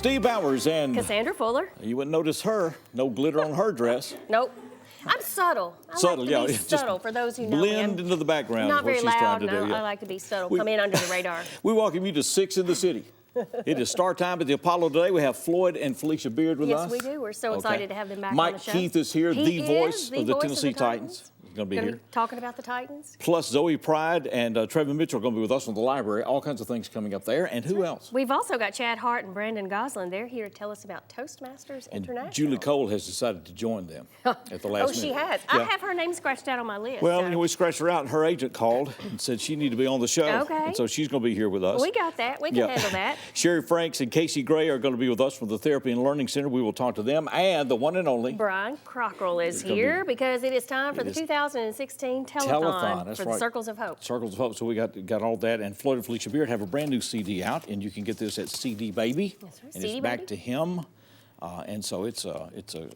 Steve Bowers and Cassandra Fuller. You wouldn't notice her. No glitter on her dress. Nope. I'm subtle. I Subtle, like to be yeah. subtle for those who know me. Blend into the background Not is what very she's loud. trying to No, do. Yeah. I like to be subtle. Come in under the radar. We welcome you to 6 in the City. It is start time at the Apollo today. We have Floyd and Felicia Beard with us. Yes, we do. We're so excited to have them back Mike on the show. Keith is here, He the is voice the of the voice Tennessee Titans. He's going to be Gonna here. be talking about the Titans. Plus Zoe Pride and Trevor Mitchell are going to be with us from the library. All kinds of things coming up there. And who else? We've also got Chad Hart and Brandon Goslin. They're here to tell us about Toastmasters And International. Julie Cole has decided to join them at the last minute. Oh, she has. Yeah. I have her name scratched out on my list. Well, so. you know, we scratched her out, and her agent called and said she needed to be on the show. Okay. And so she's going to be here with us. We got that. We can handle that. Sherry Franks and Casey Gray are going to be with us from the Therapy and Learning Center. We will talk to them. And the one and only Brian Crockrell is gonna here be- because it is time for it the is 2016 Telethon. telethon That's for right. the Circles of Hope. Circles of Hope. So we got all that. And Floyd and Felicia Beard have a brand new CD out, and you can get this at CD Baby. That's right, And CD it's Back Baby. to Him. And so it's a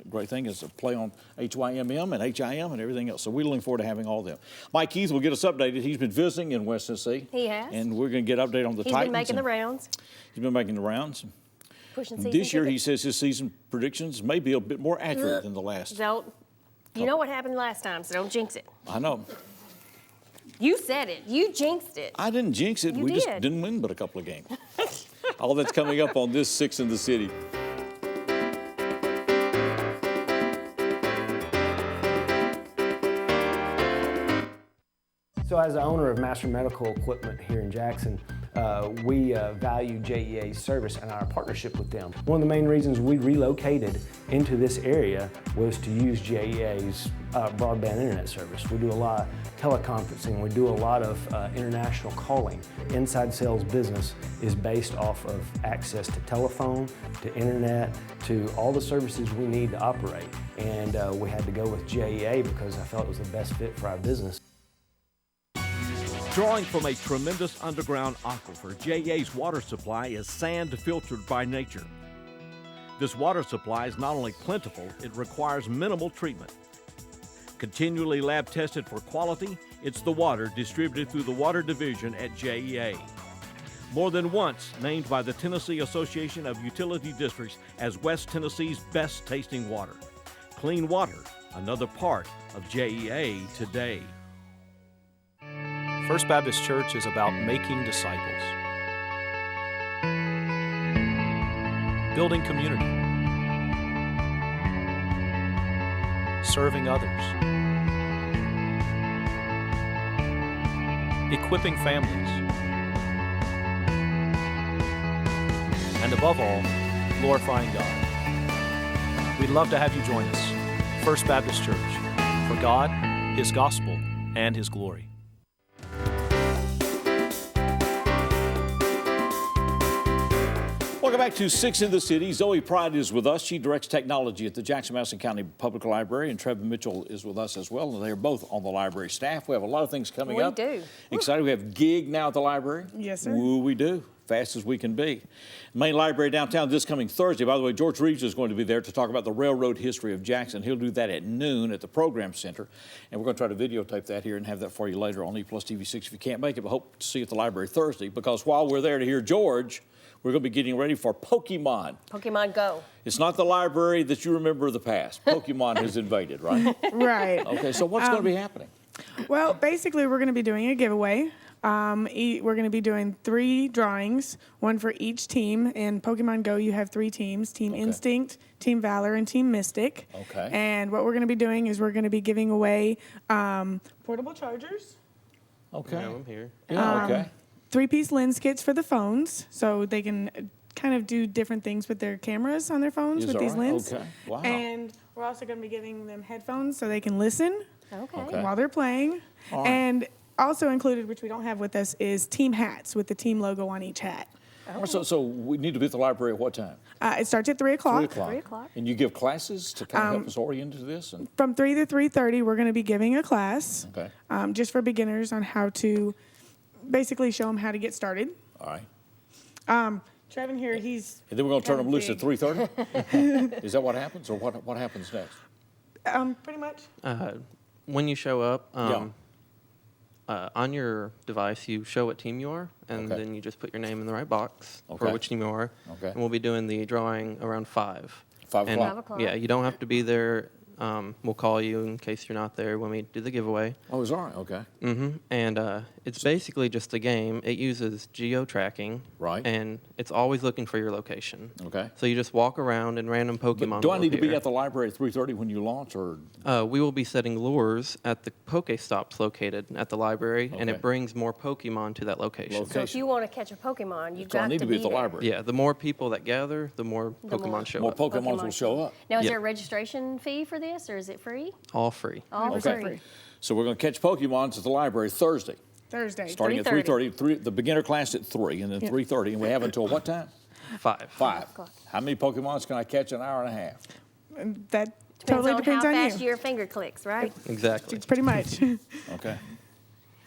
great thing. It's a play on HYMM and HIM and everything else. So we're looking forward to having all of them. Mike Keith will get us updated. He's been visiting in West Tennessee. He has. And we're going to get update on the He's Titans. been making the and rounds, He's been making the rounds. pushing season This year, he tickets. says his season predictions may be a bit more accurate than the last. Don't. You know what happened last time, so don't jinx it. I know. You said it. You jinxed it. I didn't jinx it. You We just did. didn't win but a couple of games. All that's coming up on this 6 in the City. So as the owner of Master Medical Equipment here in Jackson, we value JEA's service and our partnership with them. One of the main reasons we relocated into this area was to use JEA's broadband internet service. We do a lot of teleconferencing, we do a lot of international calling. Inside Sales business is based off of access to telephone, to internet, to all the services we need to operate. And we had to go with JEA because I felt it was the best fit for our business. Drawing from a tremendous underground aquifer, JEA's water supply is sand filtered by nature. This water supply is not only plentiful, it requires minimal treatment. Continually lab tested for quality, it's the water distributed through the water division at JEA. More than once named by the Tennessee Association of Utility Districts as West Tennessee's best tasting water. Clean water, another part of JEA today. First Baptist Church is about making disciples, building community, serving others, equipping families, and above all, glorifying God. We'd love to have you join us. First Baptist Church, for God, His gospel, and His glory. Welcome back to 6 in the City. Zoe Pride is with us. She directs technology at the Jackson-Madison County Public Library, and Trevor Mitchell is with us as well. And they're both on the library staff. We have a lot of things coming up. We do. Excited. We have Gig now at the library. Yes, sir. Woo, we do. Fast as we can be. Main library downtown this coming Thursday. By the way, George Reeves is going to be there to talk about the railroad history of Jackson. He'll do that at noon at the Program Center. And we're going to try to videotape that here and have that for you later on E+ TV 6 if you can't make it. But hope to see you at the library Thursday, because while we're there to hear George, we're going to be getting ready for Pokemon. Pokemon Go. It's not the library that you remember of the past. Pokemon has invaded, right? Right. Okay, so what's going to be happening? Well, basically, we're going to be doing a giveaway. We're going to be doing 3 drawings, one for each team. In Pokemon Go, you have 3 teams, Team Instinct, Team Valor, and Team Mystic. Okay. And what we're going to be doing is we're going to be giving away portable chargers, Okay. I'm here. Yeah, okay. 3-piece lens kits for the phones, so they can kind of do different things with their cameras on their phones Is with that these right? lenses. Okay. Wow. And we're also going to be giving them headphones so they can listen Okay. while they're playing. All right. And also included, which we don't have with us, is team hats with the team logo on each hat. So we need to be at the library at what time? It starts at 3 o'clock. 3 o'clock. 3 o'clock. And you give classes to kind of help us orient to this? And From 3 to 3:30, we're going to be giving a class okay. just for beginners on how to basically show them how to get started. All right. Trevin here, he's And then we're going to turn them loose at big. 3:30? Is that what happens, or what happens next? pretty much. When you show up, Yeah. On your device, you show what team you are, and Okay. then you just put your name in the right box Okay. for which team you are. Okay. And we'll be doing the drawing around 5. 5 And, o'clock. 5 o'clock. Yeah, you don't have to be there. We'll call you in case you're not there when we do the giveaway. Oh, it's all right. Okay. And it's basically just a game. It uses geo-tracking. Right. And it's always looking for your location. Okay. So you just walk around and random Pokemon But do I will need to be appear. at the library at 3:30 when you launch, or We will be setting lures at the Pokestops located at the library, and Okay. it brings more Pokemon to that location. So if you want to catch a Pokemon, you've so I got need to be at the there. library? Yeah, the more people that gather, the more Pokemon show More up. Pokemon will show up. Now, is Yeah. there a registration fee for this, or is it free? All free. All Okay. free. So we're going to catch Pokemons at the library Thursday, Thursday. starting at 3:30. The beginner class at 3, and then 3:30, and we have until what time? 5. 5. o'clock. How many Pokemons can I catch in an hour and a half? That Depends totally on depends how on fast you. your finger clicks, right? Exactly. It's pretty much. Okay.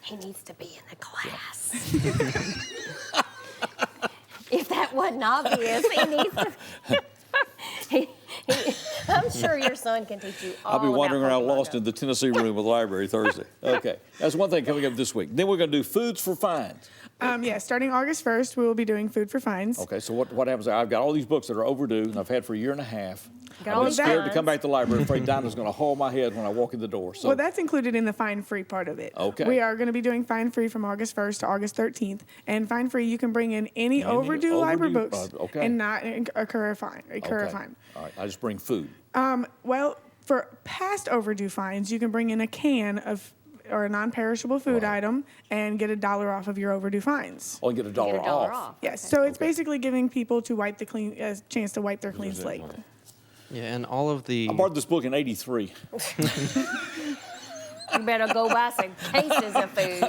He needs to be in the class. If that wasn't obvious, he needs to. I'm sure your son can teach you all I'll be about wandering around Pokemon lost Go. in the Tennessee room of the library Thursday. Okay. That's one thing coming up this week. Then we're going to do Foods for Fines. Yeah, starting August 1st, we will be doing Food for Fines. Okay, so what happens there? I've got all these books that are overdue, and I've had for a year and a half. Got I've all been these scared to fines. come back to the library, afraid Dinah's going to hold my head when I walk in the door. So Well, that's included in the fine-free part of it. Okay. We are going to be doing fine-free from August 1st to August 13th. And fine-free, you can bring in any overdue library overdue, books okay. and not incur a fine. Okay. All right, I just bring food. Well, for past overdue fines, you can bring in a can of or a non-perishable food item and get $1 off of your overdue fines. Oh, and get $1 Get $1 off. Yes, so it's basically giving people to wipe the clean a chance to wipe their clean slate. Yeah, and all of the I bought this book in '83. You better go buy some cases of food.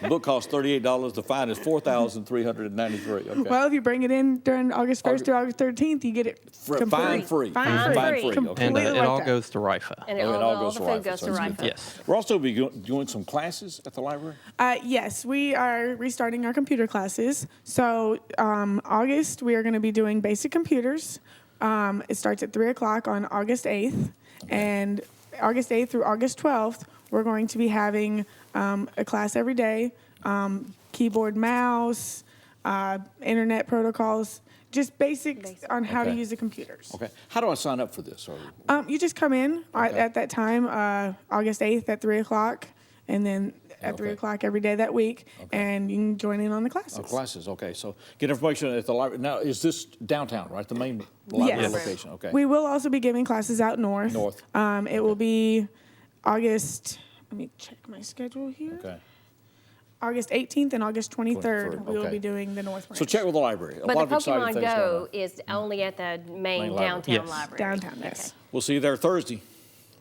The book costs $38. The fine is $4,393. Okay. Well, if you bring it in during August 1st to August 13th, you get it Fine free. Fine free. Okay. Completely it wiped all out. goes to RIFA. And Oh, it all all goes the to food Rifle, goes so to that's good. Rifle. Yes. We're also be doing some classes at the library. Yes, we are restarting our computer classes. So August, we are going to be doing basic computers. It starts at 3 o'clock on August 8th. And August 8th through August 12th, we're going to be having a class every day, keyboard, mouse, internet protocols, just basics on how to Okay. use the computers. Okay. How do I sign up for this? Or, You just come in at that time, August 8th at 3 o'clock, and then at 3 Okay. o'clock every day that week, and you can join in on the classes. classes. Okay. So get information at the library. Now, is this downtown, right? The main library Yes. location. Okay. We will also be giving classes out north. North. It will be August, let me check my schedule here. Okay. August 18th and August 23rd, 23rd, we will okay. be doing the North Branch. So check with the library. A But lot the of exciting Pokemon things going Go on. is only at the main library. downtown Yes. library. Downtown, yes. We'll see you there Thursday.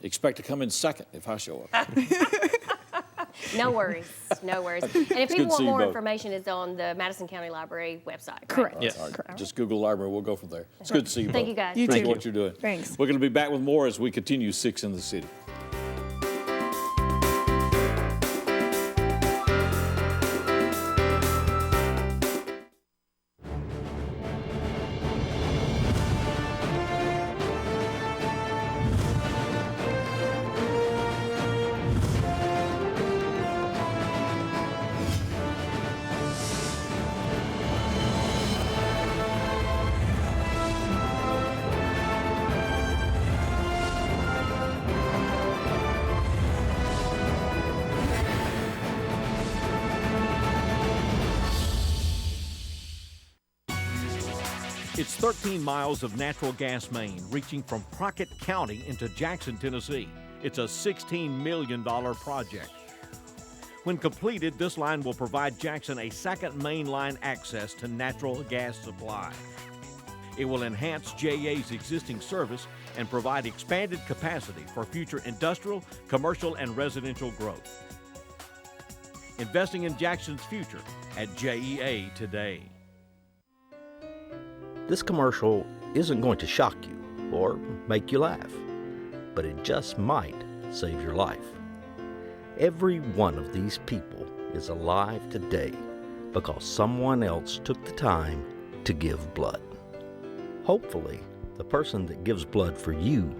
Expect to come in second if I show up. No worries, no worries. And if good people to want see you more both. information, it's on the Madison County Library website. right? Correct. Yes. All right. Just Google library. We'll go from there. It's good to see you Thank both. you, guys. You Thank too. you what you're doing. Thanks. We're going to be back with more as we continue Six in the City. It's 13 miles of natural gas main reaching from Crockett County into Jackson, Tennessee. It's a $16 million project. When completed, this line will provide Jackson a second main line access to natural gas supply. It will enhance JA's existing service and provide expanded capacity for future industrial, commercial, and residential growth. Investing in Jackson's future at JEA today. This commercial isn't going to shock you or make you laugh, but it just might save your life. Every one of these people is alive today because someone else took the time to give blood. Hopefully, the person that gives blood for you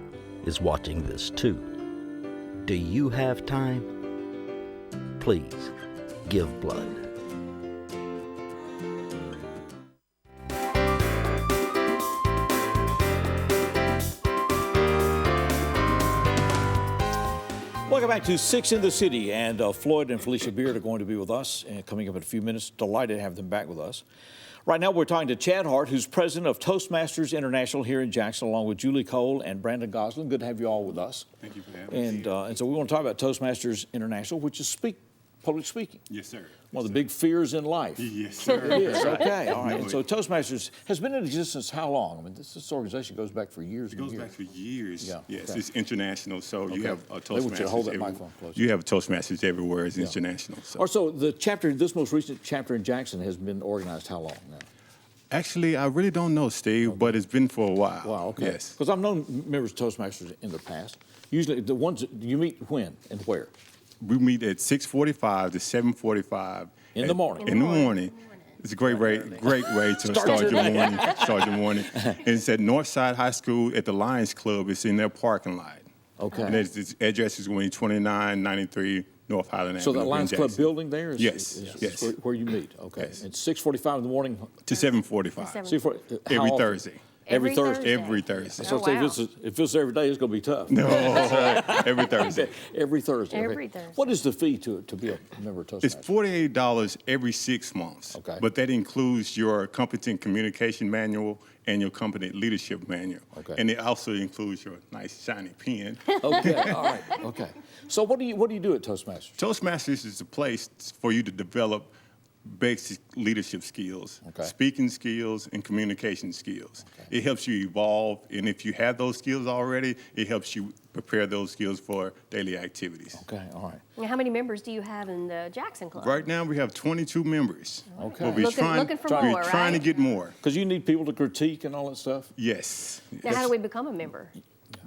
is watching this too. Do you have time? please give blood. Welcome back to Six in the City, and Floyd and Felicia Beard are going to be with us coming up in a few minutes. Delighted to have them back with us. Right now we're talking to Chad Hart, who's president of Toastmasters International here in Jackson, along with Julie Cole and Brandon Goslin. Good to have you all with us. Thank you for having me. And so we want to talk about Toastmasters International, which is public speaking. Yes, sir. One of the big fears in life. Yes, sir. It is, okay, all right. No, And so Toastmasters has been in existence how long? I mean, this organization goes back for years It and goes years. back for years. Yeah, Yes, okay. it's international. So you have a They want you to hold that Toastmasters. microphone closer. You have a Toastmasters everywhere. It's international. So. So the chapter, this most recent chapter in Jackson has been organized how long now? Actually, I really don't know, Steve, but it's been for a while. Wow, okay. Yes. Because I've known members of Toastmasters in the past. Usually the ones that you meet when and where? We meet at 6:45 to 7:45. In the morning. In the morning. It's a great way to start your morning. Start your morning. And it's at Northside High School at the Lions Club. It's in their parking lot. Okay. And its address is going to be 2993 North Highland So Avenue. the in Lions Club Jackson. building there is, Yes, is yes. where you meet. Okay. Yes. It's 6:45 in the morning. To 7:45. How Every often? Thursday. Every Thursday. Every Thursday. So Oh, say wow. Oh, if it's every day, it's going to be tough. No, every Thursday. Every Thursday. okay. Every Thursday. What is the fee to be a member of Toastmasters? It's $48 every 6 months. Okay. But that includes your competent communication manual and your competent leadership manual. Okay. And it also includes your nice shiny pen. Okay, all right, okay. So what do you do at Toastmasters? Toastmasters is a place for you to develop basic leadership skills, Okay. speaking skills, and communication skills. Okay. It helps you evolve, and if you have those skills already, it helps you prepare those skills for daily activities. Okay, all right. Now, how many members do you have in the Jackson Club? Right now, we have 22 members. Okay. But we're Looking for we're more, trying to right? get more. Because you need people to critique and all that stuff. Yes. Now, how do we become a member?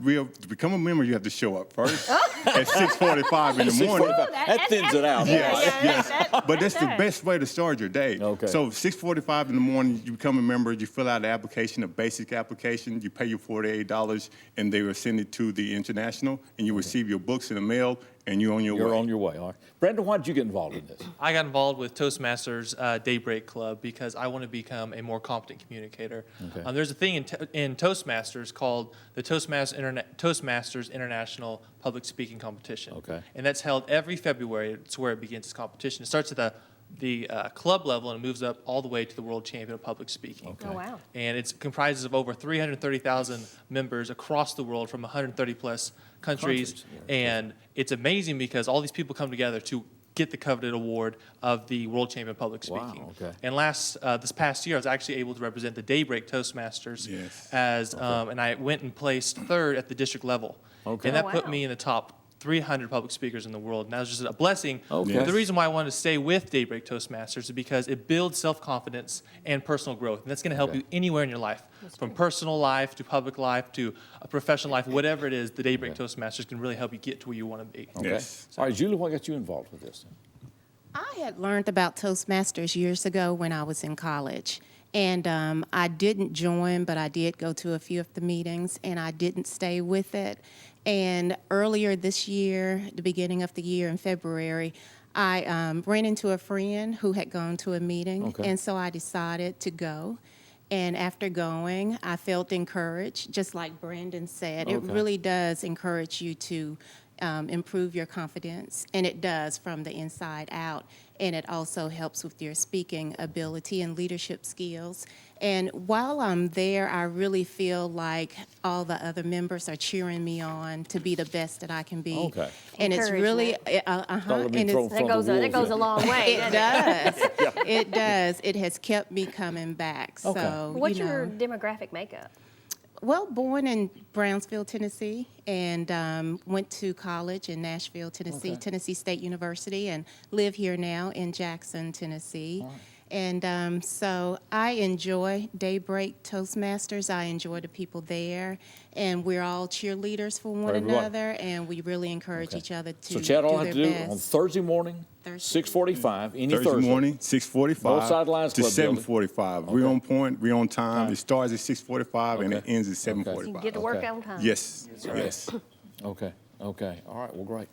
To become a member, you have to show up first at 6:45 in the morning. 6:45. That thins it out. Yes. But that's the best way to start your day. Okay. So 6:45 in the morning, you become a member, you fill out an application, a basic application, you pay your $48, and they will send it to the international, and you receive your books in the mail, and you're on your way. You're on your way, all right. Brandon, why did you get involved in this? I got involved with Toastmasters Daybreak Club because I want to become a more competent communicator. Okay. There's a thing in Toastmasters called the Toastmasters International Public Speaking Competition. Okay. And that's held every February. It's where it begins its competition. It starts at the club level and it moves up all the way to the world champion of public speaking. Okay. Oh, wow. And it comprises of over 330,000 members across the world from 130 plus countries. And it's amazing because all these people come together to get the coveted award of the World Champion of Public Wow, Speaking. okay. And this past year, I was actually able to represent the Daybreak Toastmasters Yes. as, and I went and placed third at the district level. Okay. And that Oh, put wow. me in the top 300 public speakers in the world. And that was just a blessing. Okay. But the reason why I wanted to stay with Daybreak Toastmasters is because it builds self-confidence and personal growth. And that's going to help Okay. you anywhere in your life, from personal life to public life to a professional life, whatever it is, the Daybreak Toastmasters can really help you get to where you want to be. Okay. Yes. All right, Julie, what got you involved with this? I had learned about Toastmasters years ago when I was in college. And I didn't join, but I did go to a few of the meetings, and I didn't stay with it. And earlier this year, the beginning of the year in February, I ran into a friend who had gone to a meeting, Okay. and so I decided to go. And after going, I felt encouraged, just like Brandon said. It Okay. really does encourage you to improve your confidence, and it does from the inside out. And it also helps with your speaking ability and leadership skills. And while I'm there, I really feel like all the other members are cheering me on to be the best that I can be. Okay. And it's really, Thought it'd be and thrown it's, from the That goes wolves, a long way. it doesn't does. It does. It has kept me coming back. Okay. So, What's you know. your demographic makeup? Well, born in Brownsville, Tennessee, and went to college in Nashville, Tennessee, Okay. Tennessee State University, and live here now in Jackson, Tennessee. And so I enjoy Daybreak Toastmasters. I enjoy the people there, and we're all cheerleaders for one everybody. another, and we really encourage Okay. each other to So Chad, all I do have their to do on best. Thursday morning, Thursday. 6:45, any Thursday Thursday. morning, 6:45 Northside Lions to Club building. 7:45. Okay. We're on point. We're on time. It starts at 6:45 and it Okay. ends at You 7:45. get to work Okay. on time. Yes. Yes. Okay. Okay, all right, well, great.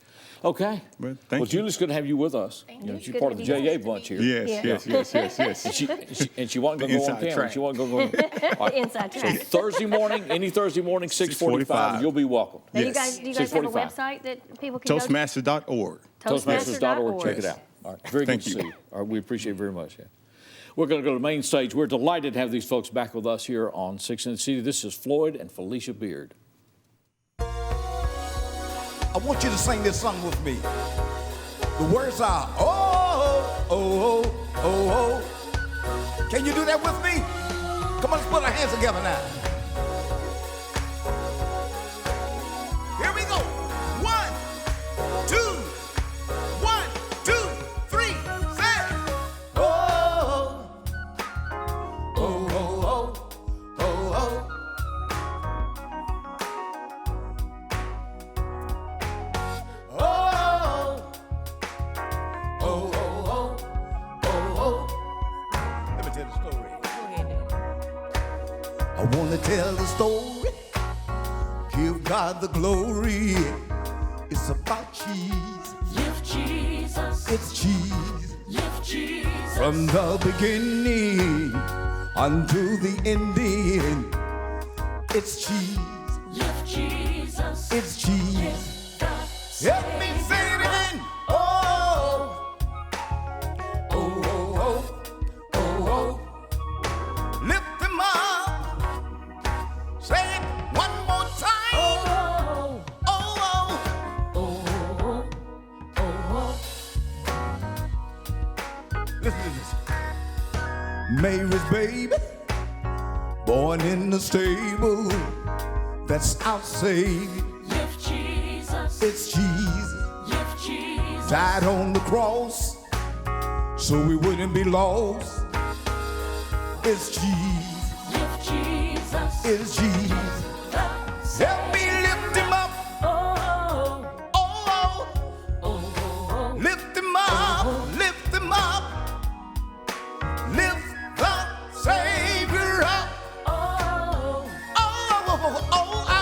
Okay. Well, thank you. Julie's good to have you with us. Thank You know, you. she's Good part to of the have JA you. bunch here. Yes. And she wasn't going to go on Inside camera. track. She wasn't going to go on. Inside track. Thursday morning, any Thursday morning, 6:45, you'll be welcome. Now, Yes. do you guys have a 6:45. website that people can go to? Toastmasters.org. Toastmasters.org, check it Yes. out. All right, very Thank good to you. see you. All right, we appreciate it very much. Yeah. We're going to go to the main stage. We're delighted to have these folks back with us here on 6 in the City. This is Floyd and Felicia Beard. I want you to sing this song with me. The words are, oh, oh, oh, oh, oh. Can you do that with me? Come on, let's put our hands together now. Here we go. 1, 2, 1, 2, 3, say. Oh, oh, oh, oh, oh, oh. Let me tell the story. I want to tell the story. Give God the glory. It's about cheese. Lift Jesus. It's cheese. Lift Jesus. From the beginning unto the ending. It's cheese. Lift Jesus. It's cheese. Help me say it again. Oh, oh, oh, oh, oh, oh. Lift him up. Say it one more time. Oh, Oh, oh, oh, oh. listen to this. Mary's baby, born in the stable. That's our Savior. Lift Jesus. It's Jesus. Lift Jesus. Died on the cross so we wouldn't be lost. It's Jesus. Lift Jesus. It's Jesus. Help me lift him up. Oh, Oh, oh, oh. lift him up. Lift him up. Lift the Savior up. Oh, Oh, oh, oh.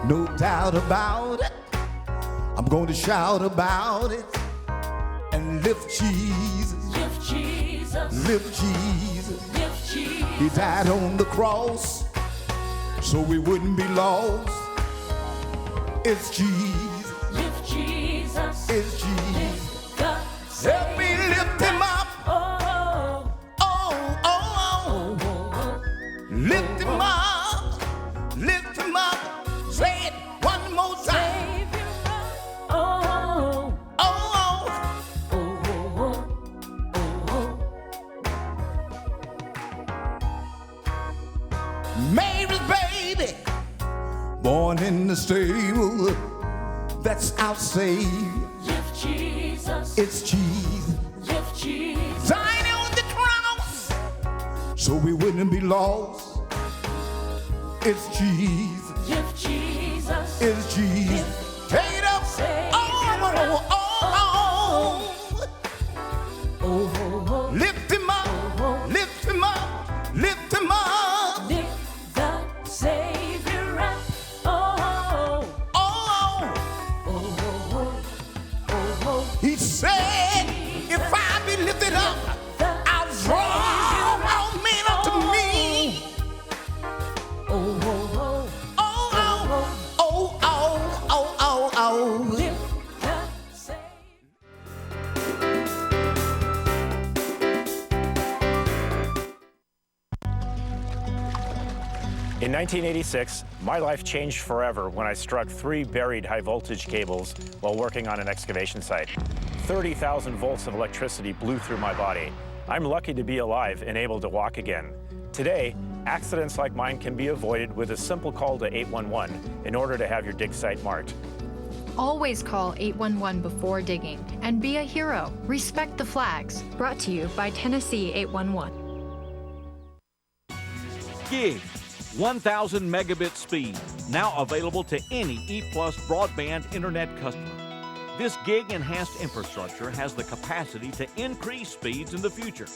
No doubt about it. I'm going to shout about it and lift Jesus. lift Jesus. Lift Jesus. Lift Jesus. He died on the cross so we wouldn't be lost. It's Jesus. Lift Jesus. It's Jesus. The Help me lift him up. Oh, Oh, oh, oh. Lift him up. Lift him up. Say it one more time. Savior. Oh, Oh, oh, oh. Mary's baby, born in the stable. That's our Savior. Lift Jesus. It's Jesus. Lift Jesus. Died on the cross so we wouldn't be lost. It's Jesus. Lift Jesus. It's Jesus. Take it up. Savior. Oh, oh, oh, Oh, lift him up. Lift him up. Lift him up. lift the Savior up. Oh, Oh, he said, if I be lifted up, I'll draw all men unto me. oh, oh, Oh, oh, oh, oh, oh, oh. lift the Savior. In 1986, my life changed forever when I struck 3 buried high-voltage cables while working on an excavation site. 30,000 volts of electricity blew through my body. I'm lucky to be alive and able to walk again. Today, accidents like mine can be avoided with a simple call to 811 in order to have your dig site marked. Always call 811 before digging and be a hero. Respect the flags. Brought to you by Tennessee 811. Gig, 1,000 megabit speed, now available to any E+ broadband internet customer. This gig-enhanced infrastructure has the capacity to increase speeds in the future.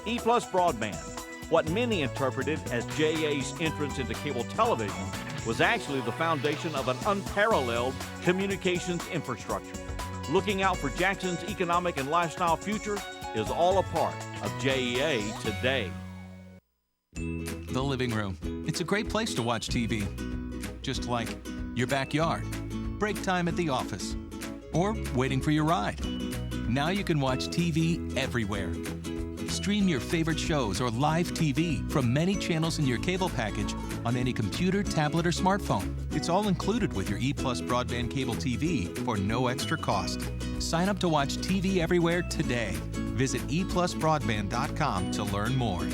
E+ broadband, What many interpreted as JA's entrance into cable television was actually the foundation of an unparalleled communications infrastructure. Looking out for Jackson's economic and lifestyle future is all a part of JEA today. The living room. It's a great place to watch TV. Just like your backyard, break time at the office, or waiting for your ride. Now you can watch TV everywhere. Stream your favorite shows or live TV from many channels in your cable package on any computer, tablet, or smartphone. It's all included with your E+ broadband cable TV for no extra cost. Sign up to watch TV everywhere today. Visit eplusbroadband.com to learn more.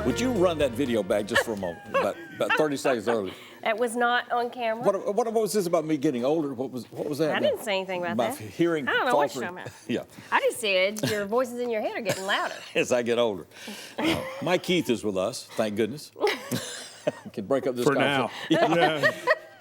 Would you run that video back just for a moment, about 30 seconds early? That was not on camera. What was this about me getting older? What was that? I didn't say anything about My that. hearing I don't know what you're faltering. talking about. Yeah, I just said your voices in your head are getting louder. as I get older. Mike Keith is with us, thank goodness. Can break up this For now. Yeah.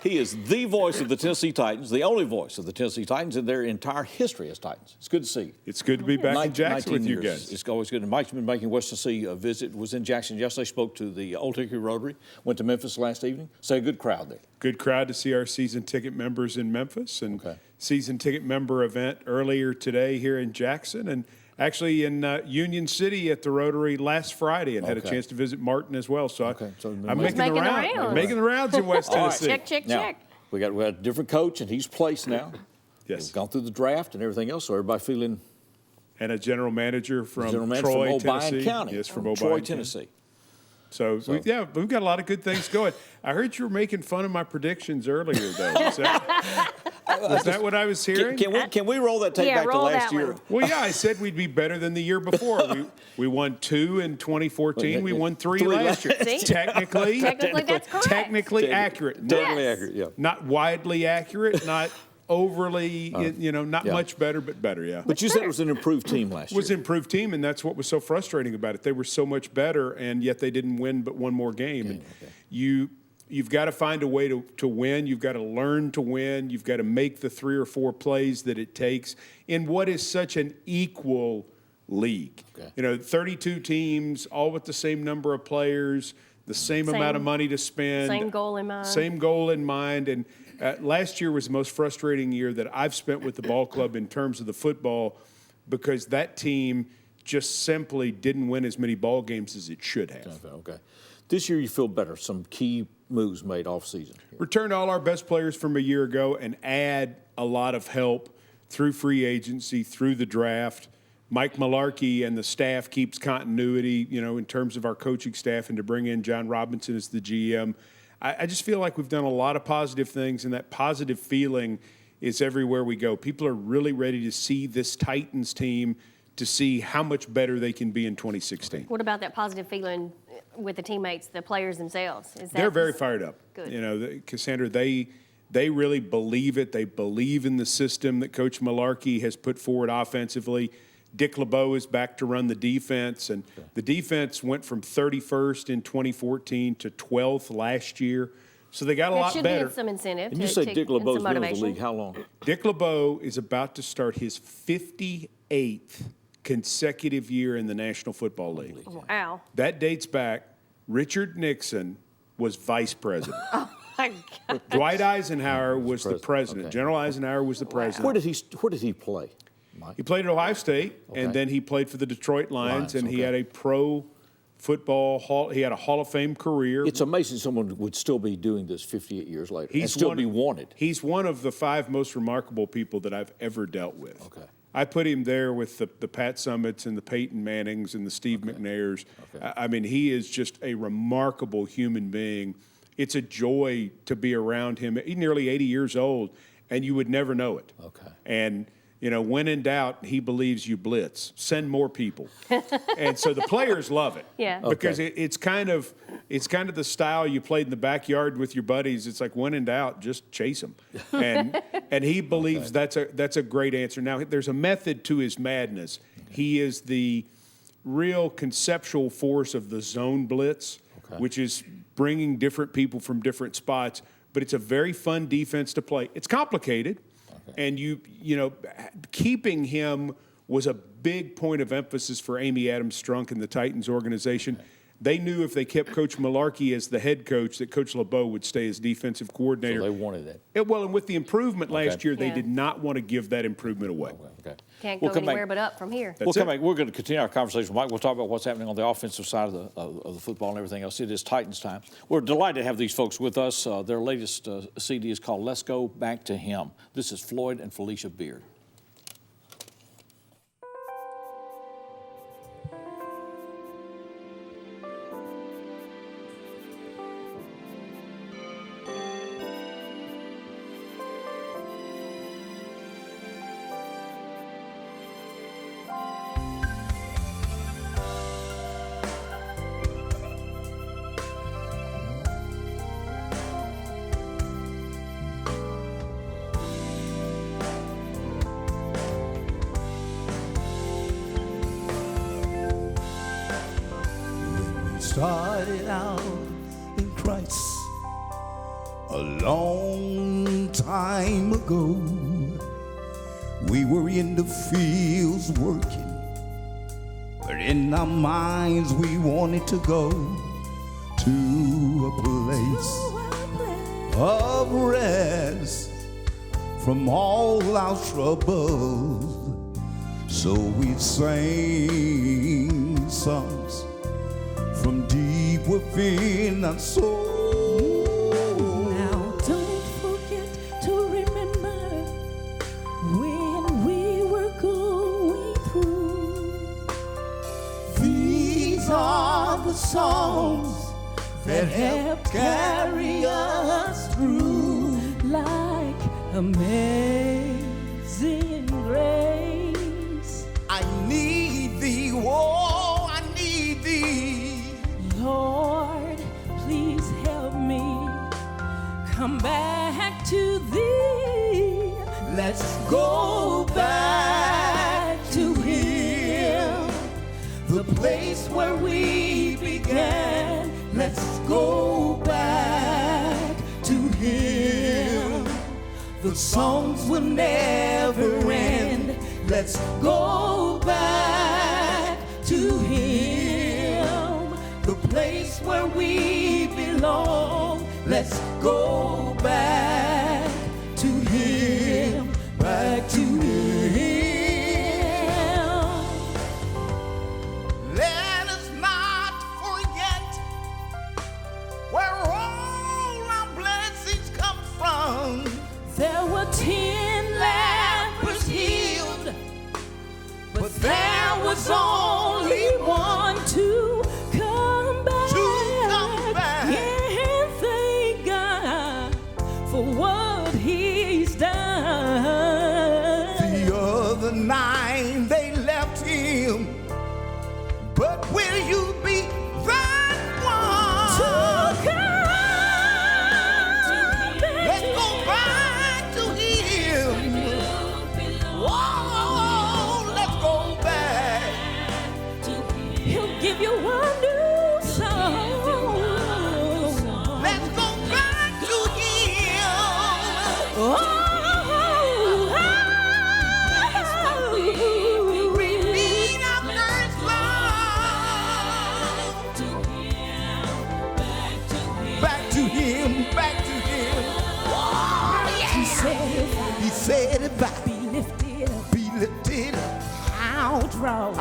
He is the voice of the Tennessee Titans, the only voice of the Tennessee Titans in their entire history as Titans. It's good to see you. It's good to be back in Jackson with you 19 years. guys. It's always good. And Mike's been making West Tennessee a visit, was in Jackson yesterday, spoke to the Old Hickory Rotary, went to Memphis last evening. Say a good crowd there. Good crowd to see our season ticket members in Memphis, and season ticket member event earlier today here in Jackson, and actually in Union City at the Rotary last Friday, and had a chance to visit Martin as well. So, I'm making the rounds. Making the rounds in West Tennessee. Check. We got a different coach, and he's placed now. Yes. We've gone through the draft and everything else, so everybody feeling. And a general manager from Troy, from Obion Tennessee. County. Yes, from Troy, Obion County. Tennessee. So we've got a lot of good things going. I heard you were making fun of my predictions earlier, though. Was that what I was hearing? Can we roll that tape back to last year? Well, yeah, I said we'd be better than the year before. We won 2 in 2014. We won 3 last year. Technically, that's correct. Technically accurate. Technically accurate, yeah. Not widely accurate, not overly, not much better, but better, yeah. But you said it was an improved team last year. It was an improved team, and that's what was so frustrating about it. They were so much better, and yet they didn't win but one more game. And you've got to find a way to win. You've got to learn to win. You've got to make the 3 or 4 plays that it takes in what is such an equal league. 32 teams, all with the same number of players, the same amount of money to spend. Same goal in mind. Same goal in mind. And last year was the most frustrating year that I've spent with the ball club in terms of the football, because that team just simply didn't win as many ball games as it should have. Okay. This year you feel better. Some key moves made off season. Return all our best players from a year ago and add a lot of help through free agency, through the draft. Mike Malarkey and the staff keeps continuity, in terms of our coaching staff, and to bring in John Robinson as the GM. I just feel like we've done a lot of positive things, and that positive feeling is everywhere we go. People are really ready to see this Titans team, to see how much better they can be in 2016. What about that positive feeling with the teammates, the players themselves? They're very fired up. Good. Cassandra, they really believe it. They believe in the system that Coach Malarkey has put forward offensively. Dick LeBeau is back to run the defense, and the defense went from 31st in 2014 to 12th last year. So they got a lot better. That should be some incentive. And you say Dick LeBeau's been in the league how long? Dick LeBeau is about to start his 58th consecutive year in the National Football League. Wow. That dates back. Richard Nixon was vice president. Oh, my God. Dwight Eisenhower was the president. Okay. General Eisenhower was the president. Where did he play, Mike? He played at Ohio State, and then he played for the Detroit Lions, and he had a pro football he had a Hall of Fame career. It's amazing someone would still be doing this 58 years later and still be wanted. He's one of the 5 most remarkable people that I've ever dealt with. Okay. I put him there with the Pat Summits and the Peyton Mannings and the Steve McNairs. I mean, he is just a remarkable human being. It's a joy to be around him. He's nearly 80 years old, and you would never know it. Okay. And when in doubt, he believes you blitz. Send more people. And so the players love it. Yeah. Because it's kind of the style you played in the backyard with your buddies. It's like, when in doubt, just chase them. And he believes that's a great answer. Now, there's a method to his madness. He is the real conceptual force of the zone blitz, which is bringing different people from different spots, but it's a very fun defense to play. It's complicated, and you know, keeping him was a big point of emphasis for Amy Adams-Strunk and the Titans organization. They knew if they kept Coach Malarkey as the head coach that Coach LeBeau would stay as defensive coordinator. So they wanted that. Well, and with the improvement last year, they Yeah. did not want to give that improvement away. Okay. Can't We'll go come back. anywhere but up from here. We'll come back. We're going to continue our conversation with Mike. We'll talk about what's happening on the offensive side of the football and everything else. It is Titans time. We're delighted to have these folks with us. Their latest CD is called Let's Go Back to Him. This is Floyd and Felicia Beard. Started out in Christ a long time ago. We were in the fields working, but in our minds we wanted to go to a place of rest from all our troubles. So we sang songs from deep within our soul. Now don't forget to remember when we were going through. These are the songs that help carry us through. Like amazing grace. I need thee, oh, I need thee. Lord, please help me come back to thee. Let's go back to Him, the place where we began. Let's go back to Him. The songs will never end. Let's go back to Him, the place where we belong. Let's go back to Him, back to Him. Let us not forget where all our blessings come from. There were 10 lepers healed, but there was only one to come back. Yeah, thank God for what He's done. The other 9, they left Him, but will you be that one? To come back. Let's go back to Him. Whoa, let's go back. He'll give you one new song. Let's go back to Him. We need our first love. Back to Him, back to Him. Whoa, yeah. He said if I be lifted up, I'll draw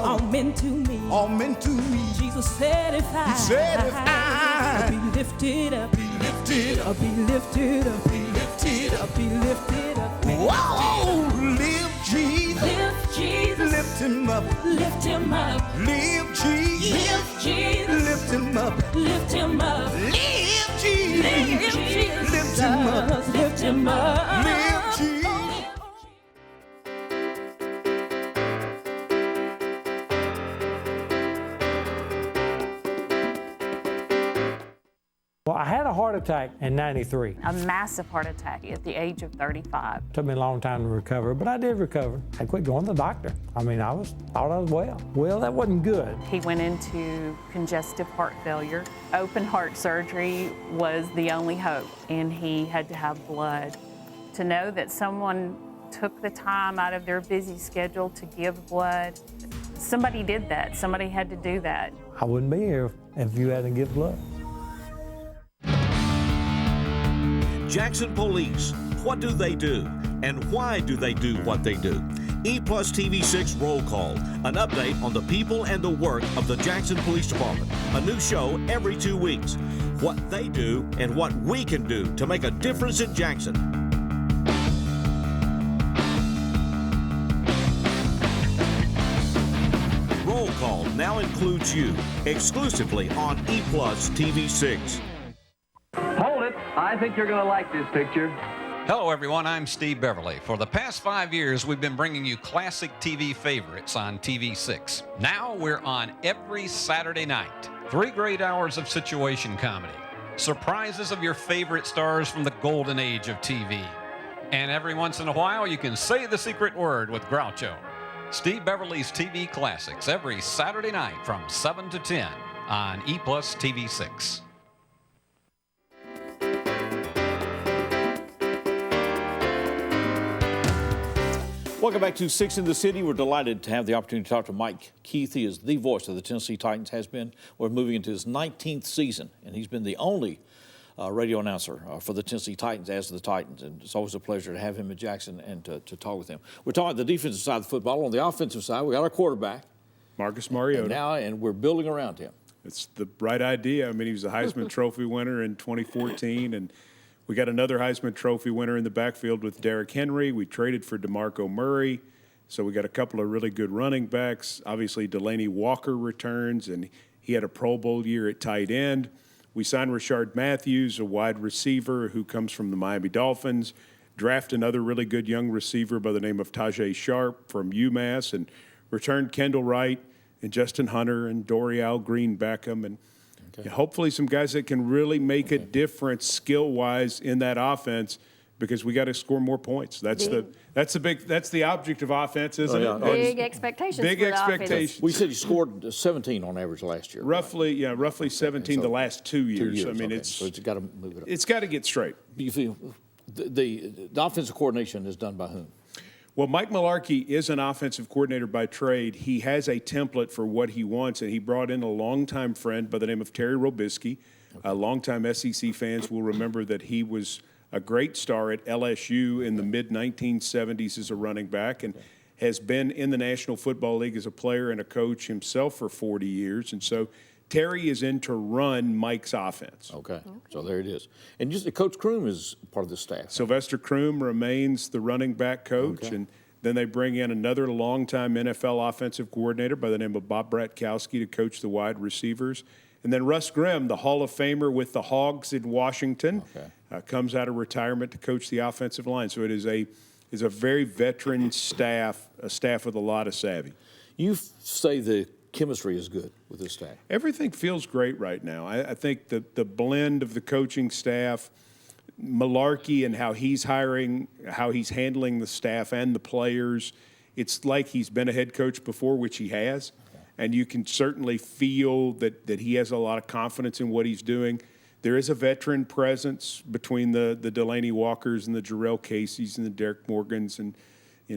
all men to me. all men to me. Jesus said if I, He said if I be lifted up, be lifted up, be lifted up, be lifted up. be lifted up. Whoa, lift Jesus, Lift Jesus, lift Him up, lift Him up, lift Jesus, lift Jesus, lift Him up, lift Him up, lift Jesus, lift Jesus, lift Him up, lift Him up, lift Jesus. Well, I had a heart attack in '93. A massive heart attack at the age of 35. Took me a long time to recover, but I did recover. I quit going to the doctor. I mean, thought I was well. Well, that wasn't good. He went into congestive heart failure. Open heart surgery was the only hope, and he had to have blood. To know that someone took the time out of their busy schedule to give blood, somebody did that. Somebody had to do that. I wouldn't be here if you hadn't given blood. Jackson Police, what do they do? And why do they do what they do? E-Plus TV6 Roll Call, an update on the people and the work of the Jackson Police Department. A new show every 2 weeks. What they do and what we can do to make a difference in Jackson. Roll Call now includes you, exclusively on E-Plus TV6. Hold it. I think you're going to like this picture. Hello, everyone. I'm Steve Beverly. For the past 5 years, we've been bringing you classic TV favorites on TV6. Now we're on every Saturday night. 3 great hours of situation comedy. Surprises of your favorite stars from the golden age of TV. And every once in a while, you can say the secret word with Groucho. Steve Beverly's TV Classics every Saturday night from 7 to 10 on E-Plus TV6. Welcome back to Six in the City. We're delighted to have the opportunity to talk to Mike Keith. He is the voice of the Tennessee Titans, has been. We're moving into his 19th season, and he's been the only radio announcer for the Tennessee Titans as the Titans. And it's always a pleasure to have him in Jackson and to talk with him. We're talking about the defensive side of the football. On the offensive side, we got our quarterback, Marcus Mariota. And we're building around him. It's the right idea. I mean, he was a Heisman Trophy winner in 2014, and we got another Heisman Trophy winner in the backfield with Derrick Henry. We traded for DeMarco Murray, so we got a couple of really good running backs. Obviously, Delaney Walker returns, and he had a Pro Bowl year at tight end. We signed Rashard Matthews, a wide receiver who comes from the Miami Dolphins. Draft another really good young receiver by the name of Tajay Sharp from UMass, and returned Kendall Wright and Justin Hunter and Dorial Green Beckham, and hopefully some guys that can really make a difference skill-wise in that offense, because we got to score more points. That's the object of offense, isn't it? Big expectations. Big for the expectations. offense. We said he scored 17 on average last year. Roughly 17 so the last 2 years. I mean, so it's got to move it up. It's got to get straight. You feel the offensive coordination is done by whom? Well, Mike Mularkey is an offensive coordinator by trade. He has a template for what he wants, and he brought in a longtime friend by the name of Terry Robisky. Longtime SEC fans will remember that he was a great star at LSU in the mid-1970s as a running back, and has been in the National Football League as a player and a coach himself for 40 years. And so Terry is in to run Mike's offense. Okay. So there it is. And just Coach Kroom is part of the staff. Sylvester Kroom remains the running back coach, and then they bring in another longtime NFL offensive coordinator by the name of Bob Bratkowski to coach the wide receivers. And then Russ Grimm, the Hall of Famer with the Hogs in Washington, comes out of retirement to coach the offensive line. So it is a very veteran staff, a staff with a lot of savvy. You say the chemistry is good with this staff. Everything feels great right now. I think the blend of the coaching staff, Mularkey and how he's hiring, how he's handling the staff and the players, it's like he's been a head coach before, which he has. And you can certainly feel that he has a lot of confidence in what he's doing. There is a veteran presence between the Delaney Walkers and the Jarrell Caseys and the Derek Morgans and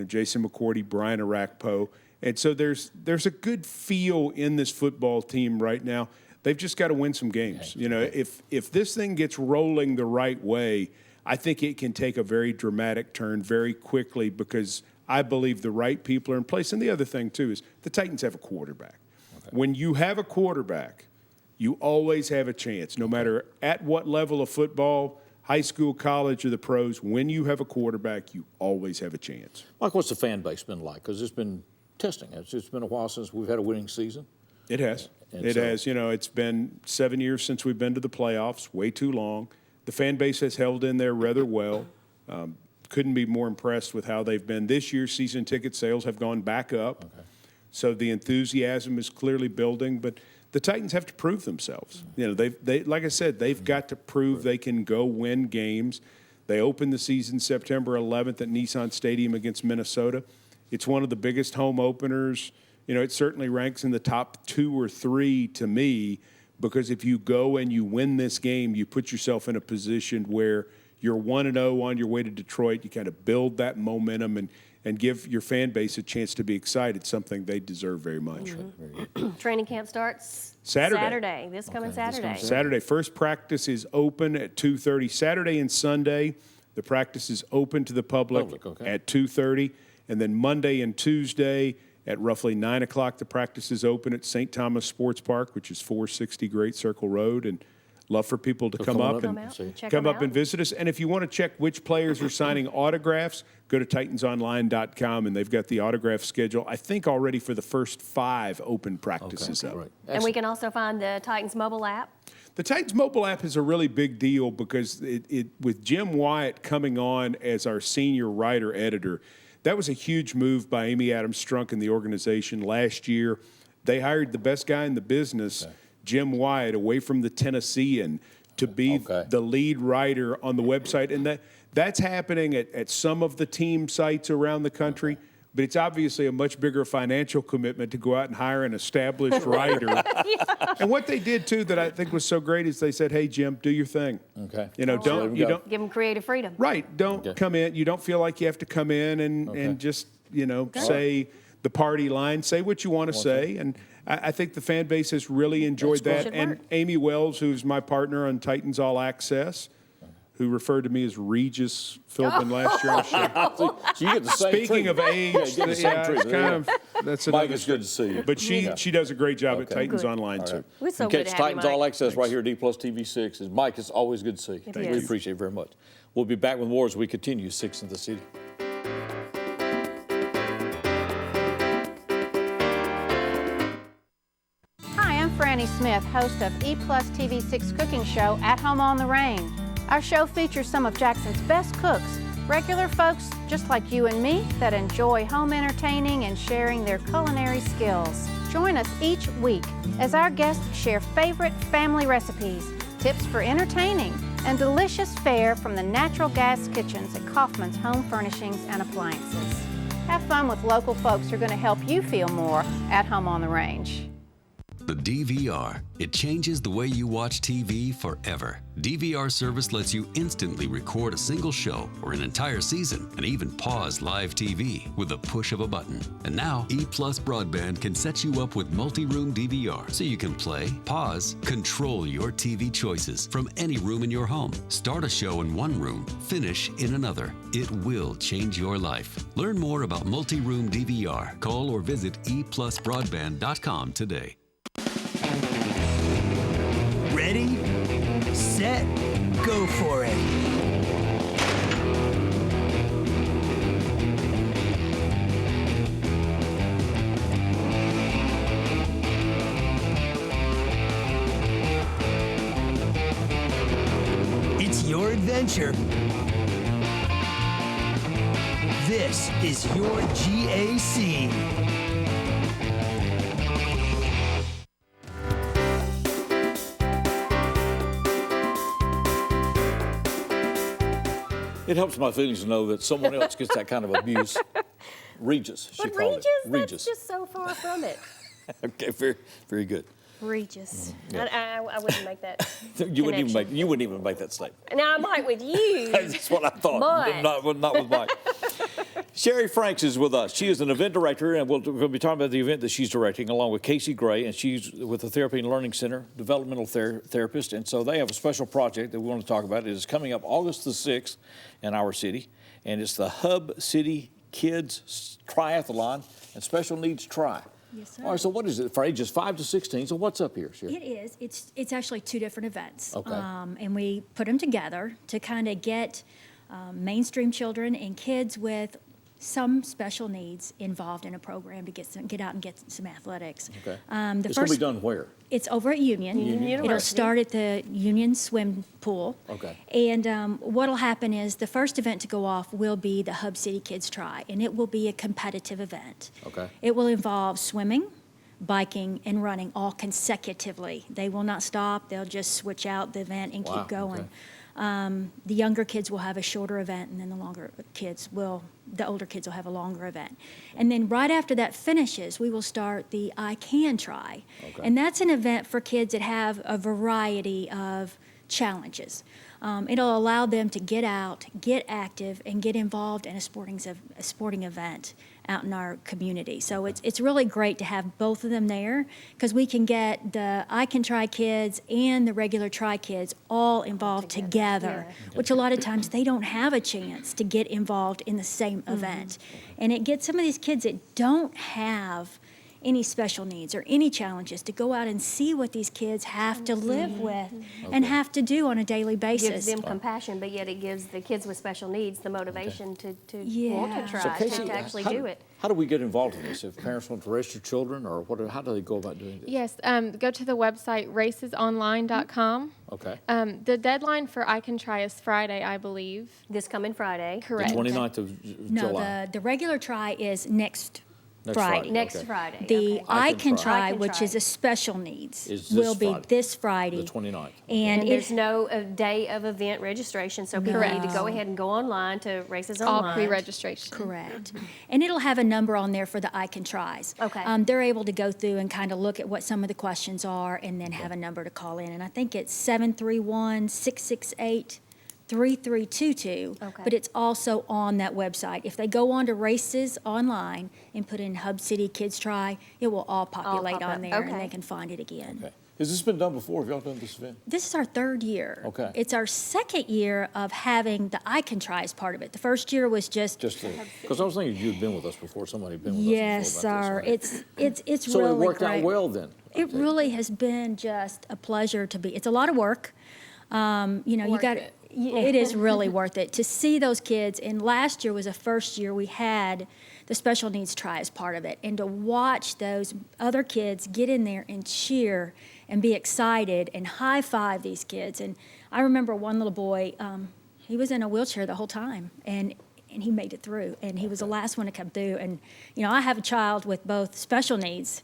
Jason McCourty, Brian Arakpo. And so there's a good feel in this football team right now. They've just got to win some games. If this thing gets rolling the right way, I think it can take a very dramatic turn very quickly, because I believe the right people are in place. And the other thing, too, is the Titans have a quarterback. When you have a quarterback, you always have a chance, no matter at what level of football, high school, college, or the pros. When you have a quarterback, you always have a chance. Mike, what's the fan base been like? Because it's been testing. It's been a while since we've had a winning season. It has. It has. It's been 7 years since we've been to the playoffs, way too long. The fan base has held in there rather well. Couldn't be more impressed with how they've been. This year's season ticket sales have gone back up. So the enthusiasm is clearly building. But the Titans have to prove themselves. You know, they like I said, they've got to prove they can go win games. They opened the season September 11th at Nissan Stadium against Minnesota. It's one of the biggest home openers. You know, it certainly ranks in the top 2 or 3 to me, because if you go and you win this game, you put yourself in a position where you're 1-0 on your way to Detroit. You kind of build that momentum and give your fan base a chance to be excited, something they deserve very much. Training camp starts Saturday. This coming Saturday. Saturday. First practice is open at 2:30. Saturday and Sunday, the practice is open to the public at 2:30. And then Monday and Tuesday at roughly 9 o'clock, the practice is open at St. Thomas Sports Park, which is 460 Great Circle Road. And love for people to come up and visit us. And if you want to check which players are signing autographs, go to TitansOnline.com, and they've got the autograph schedule, I think, already for the first 5 open practices up. And we can also find the Titans mobile app. The Titans mobile app is a really big deal because it with Jim Wyatt coming on as our senior writer-editor, that was a huge move by Amy Adams Strunk and the organization last year. They hired the best guy in the business, Jim Wyatt, away from the Tennessean, to be the lead writer on the website. And that's happening at some of the team sites around the country. But it's obviously a much bigger financial commitment to go out and hire an established writer. And what they did, too, that I think was so great is they said, hey, Jim, do your thing. Okay. You know, don't give them creative freedom. Right. Don't come in. You don't feel like you have to come in and just, you know, say the party line. Say what you want to say. And I think the fan base has really enjoyed that. And Amy Wells, who's my partner on Titans All Access, who referred to me as Regis Philbin last year on the show. So you get the same Speaking of age, it's kind of, that's Mike, another it's good to see you. But she does a great job at Titans Online, too. We're so and good catch to have you, Titans Mike. All Access right here at D+ TV6. Mike, it's always good to see you. It We is. appreciate it very much. We'll be back with more as we continue 6 in the City. Hi, I'm Franny Smith, host of E+ TV6 cooking show At Home on the Range. Our show features some of Jackson's best cooks, regular folks just like you and me that enjoy home entertaining and sharing their culinary skills. Join us each week as our guests share favorite family recipes, tips for entertaining, and delicious fare from the natural gas kitchens at Kaufman's Home Furnishings and Appliances. Have fun with local folks who are going to help you feel more at home on the range. The DVR. It changes the way you watch TV forever. DVR service lets you instantly record a single show or an entire season and even pause live TV with the push of a button. And now, E+ Broadband can set you up with multi-room DVR so you can play, pause, control your TV choices from any room in your home. Start a show in one room, finish in another. It will change your life. Learn more about multi-room DVR. Call or visit eplusbroadband.com today. Ready, set, go for it. It's your adventure. This is your GAC. It helps my feelings to know that someone else gets that kind of abuse. Regis, she But called Regis, it. that's just so far from it. Okay, very, very good. Regis. Yeah. I wouldn't make that You wouldn't connection. even make that statement. Now, I might with you. That's what I thought. But. Not with Mike. Sherry Franks is with us. She is an event director, and we're going to be talking about the event that she's directing along with Casey Gray, and she's with the Therapy and Learning Center, developmental therapist. And so they have a special project that we want to talk about. It is coming up August the 6th in our city, and it's the Hub City Kids Triathlon and Special Needs Tri. Yes, sir. All right, so what is it for ages 5 to 16? So what's up here, Sherry? It is. It's actually 2 different events. Okay. And we put them together to kind of get mainstream children and kids with some special needs involved in a program to get out and get some athletics. Okay. The It's going to be done where? It's over at Union. Union It'll start at the Union swim pool. Okay. And what'll happen is the first event to go off will be the Hub City Kids Tri, and it will be a competitive event. Okay. It will involve swimming, biking, and running all consecutively. They will not stop. They'll just switch out the event and Wow, keep going. okay. The younger kids will have a shorter event, and then the older kids will have a longer event. And then right after that finishes, we will start the I Can Try. Okay. And that's an event for kids that have a variety of challenges. It'll allow them to get out, get active, and get involved in a sporting event out in our community. So it's really great to have both of them there, because we can get the I Can Try kids and the regular Try kids all involved together, which a lot of times they don't have a chance to get involved in the same event. And it gets some of these kids that don't have any special needs or any challenges to go out and see what these kids have to live with and have to do on a daily basis. Gives them compassion, but yet it gives the kids with special needs the motivation to want to try, So Casey, to actually how do it. How do we get involved in this? If parents want to register children, or how do they go about doing this? Yes, go to the website racesonline.com. Okay. The deadline for I Can Try is Friday, I believe. This coming Friday. Correct. The 29th of July. No, the regular Try is next Next Friday. Friday, Next okay. Friday. The okay. I Can Try, I Can which Try. is a special needs, Is this will be Friday? this Friday. The 29th. And there's no day of event registration, so people need to go ahead and go online to Races Online. All pre-registration. Correct. And it'll have a number on there for the I Can Tries. Okay. They're able to go through and kind of look at what some of the questions are and then have a number to call in. And I think it's 731-668-3322. Okay. But it's also on that website. If they go on to Races Online and put in Hub City Kids Try, it will all populate pop on up. there and Okay. they can find it again. Okay. Has this been done before? Have y'all done this event? This is our third year. Okay. It's our second year of having the I Can Try as part of it. The first year was just Because I was thinking you'd been with us before. Somebody had been with yes, us before. sir. About this, right? It's So really it worked great. out well then. It really has been just a pleasure to be. It's a lot of work. You got it. It is really worth it to see those kids. And last year was the first year we had the special needs try as part of it, and to watch those other kids get in there and cheer and be excited and high five these kids. And I remember one little boy. He was in a wheelchair the whole time, and he made it through, and he was the last one to come through. And, I have a child with both special needs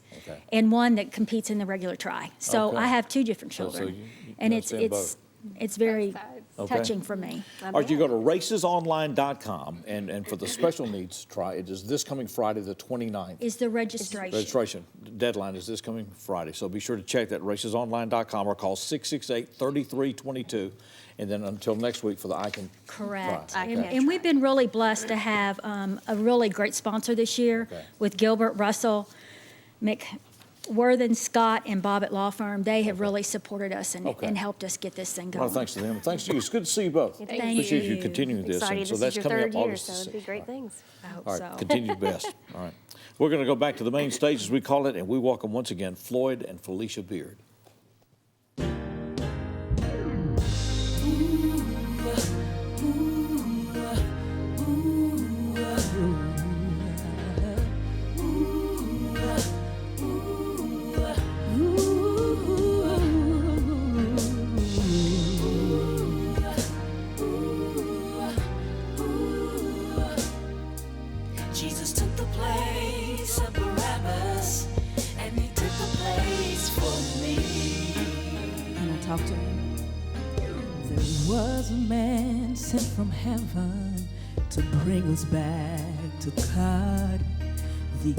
and one that competes in the regular try. So Okay. I have two different So children. you And understand both. it's very Okay. touching for me. All right, you go to racesonline.com, and for the special needs try, it is this coming Friday, the 29th. Is the registration. Registration deadline is this coming Friday, so be sure to check that, racesonline.com, or call 668-3322, and then until next week for the I Can Correct. Try. And we've been really blessed to have a really great sponsor this year with Gilbert, Russell, McWorthen, Scott, and Bobbitt Law Firm. They have really supported us and helped us get this thing A going. lot of thanks to them. Thanks to you. It's good to see you both. Thank Appreciate you you. continuing this. Excited. And so This that's is your coming third up year, August so the it'd be 6th. great things. I hope All right, so. continue best. All right. We're going to go back to the main stage, as we call it, and we welcome once again Floyd and Felicia Beard. Jesus took the place of Barabbas, and he took the place for me. And I talked to him. There was a man sent from heaven to bring us back to God, the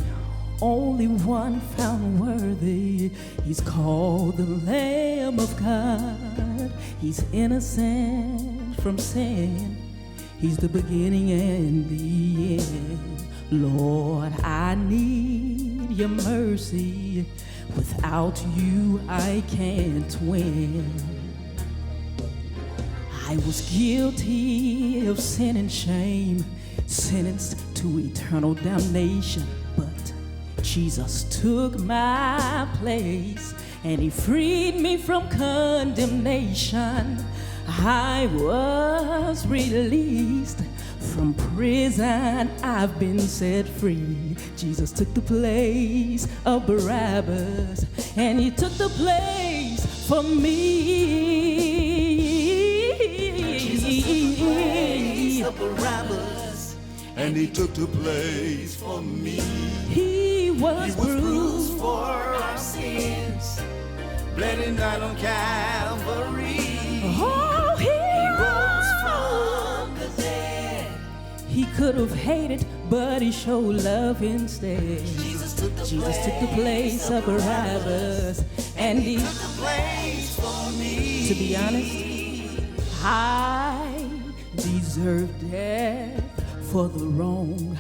only one found worthy. He's called the Lamb of God. He's innocent from sin. He's the beginning and the end. Lord, I need your mercy. Without you, I can't win. I was guilty of sin and shame, sentenced to eternal damnation. But Jesus took my place, and he freed me from condemnation. I was released from prison, I've been set free. Jesus took the place of Barabbas, and he took the place for me. Jesus took the place of Barabbas, and he took the place for me. He was bruised for our sins, bled and died on Calvary. Oh, he rose from the dead. He could have hated, but he showed love instead. Jesus took the place of Barabbas, and he took the place for me. To be honest, I deserve death for the wrong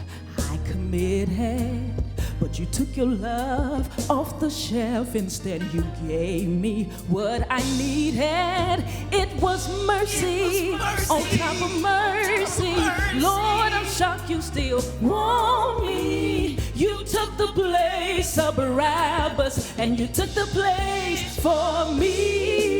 I committed. But you took your love off the shelf. Instead, you gave me what I needed. It was mercy, on top of mercy. Lord, I'm shocked you still want me. You took the place of Barabbas, and you took the place for me.